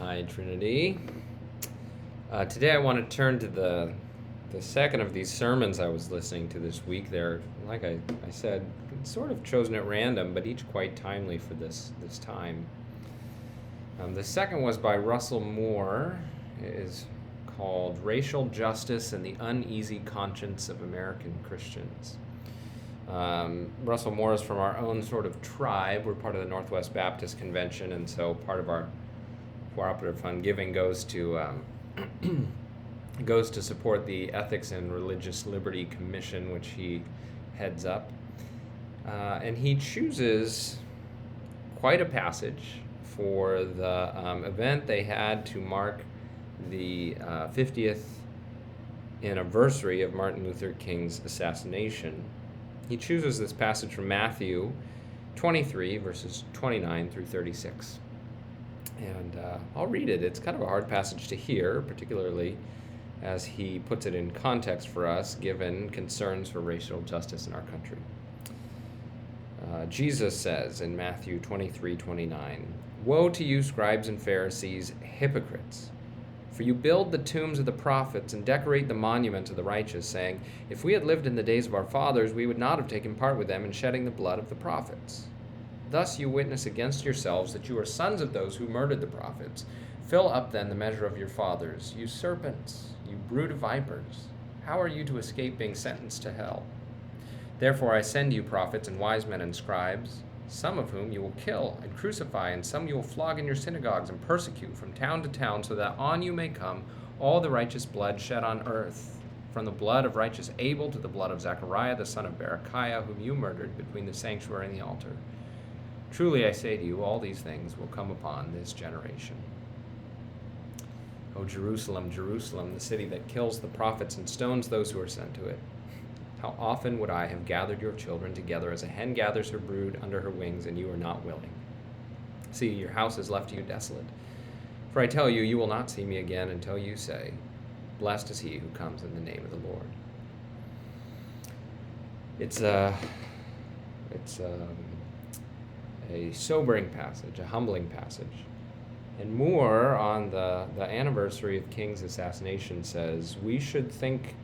Hi, Trinity. Today I want to turn to the second of these sermons I was listening to this week. They're, like I said, sort of chosen at random, but each quite timely for this time. The second was by Russell Moore. It is called Racial Justice and the Uneasy Conscience of American Christians. Russell Moore is from our own sort of tribe. We're part of the Northwest Baptist Convention, and so part of our cooperative fund giving goes to support the Ethics and Religious Liberty Commission, which he heads up. And he chooses quite a passage for the event they had to mark the 50th anniversary of Martin Luther King's assassination. He chooses this passage from Matthew 23, verses 29 through 36. And I'll read it. It's kind of a hard passage to hear, particularly as he puts it in context for us, given concerns for racial justice in our country. Jesus says in Matthew 23:29, "Woe to you, scribes and Pharisees, hypocrites! For you build the tombs of the prophets and decorate the monuments of the righteous, saying, if we had lived in the days of our fathers, we would not have taken part with them in shedding the blood of the prophets. Thus you witness against yourselves that you are sons of those who murdered the prophets. Fill up then the measure of your fathers. You serpents, you brood of vipers, how are you to escape being sentenced to hell? Therefore I send you prophets and wise men and scribes, some of whom you will kill and crucify, and some you will flog in your synagogues and persecute from town to town, so that on you may come all the righteous blood shed on earth, from the blood of righteous Abel to the blood of Zechariah the son of Berechiah, whom you murdered between the sanctuary and the altar. Truly I say to you, all these things will come upon this generation. O Jerusalem, Jerusalem, the city that kills the prophets and stones those who are sent to it. How often would I have gathered your children together as a hen gathers her brood under her wings, and you are not willing. See, your house is left to you desolate. For I tell you, you will not see me again until you say, blessed is he who comes in the name of the Lord." It's a sobering passage, a humbling passage. And Moore, on the anniversary of King's assassination, says we should think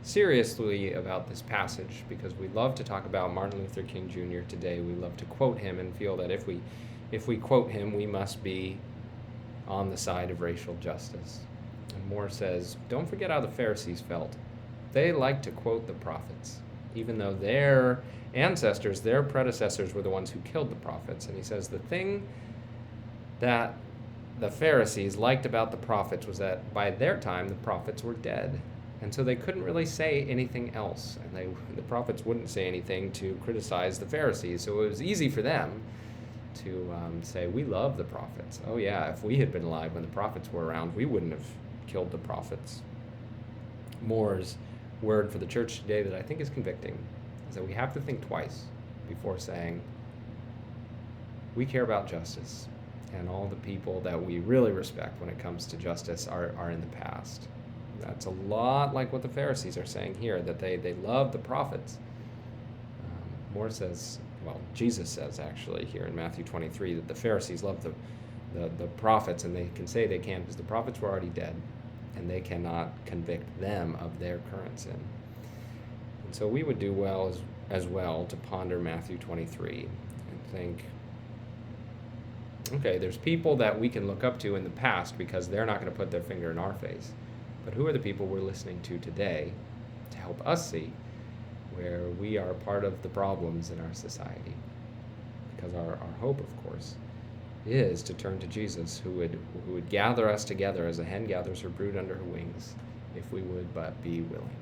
seriously about this passage, because we love to talk about Martin Luther King Jr. today. We love to quote him and feel that if we quote him, we must be on the side of racial justice. And Moore says, don't forget how the Pharisees felt. They liked to quote the prophets, even though their ancestors, their predecessors, were the ones who killed the prophets. And he says the thing that the Pharisees liked about the prophets was that by their time the prophets were dead. And so they couldn't really say anything else, and the prophets wouldn't say anything to criticize the Pharisees. So it was easy for them to say, we love the prophets. Oh yeah, if we had been alive when the prophets were around, we wouldn't have killed the prophets. Moore's word for the church today that I think is convicting is that we have to think twice before saying, we care about justice, and all the people that we really respect when it comes to justice are in the past. That's a lot like what the Pharisees are saying here, that they love the prophets. Moore says, well, Jesus says actually here in Matthew 23 that the Pharisees love the prophets, and they can say they can because the prophets were already dead, and they cannot convict them of their current sin. And so we would do well as well to ponder Matthew 23 and think, okay, there's people that we can look up to in the past because they're not going to put their finger in our face. But who are the people we're listening to today to help us see where we are part of the problems in our society? Because our hope, of course, is to turn to Jesus, who would gather us together as a hen gathers her brood under her wings, if we would but be willing.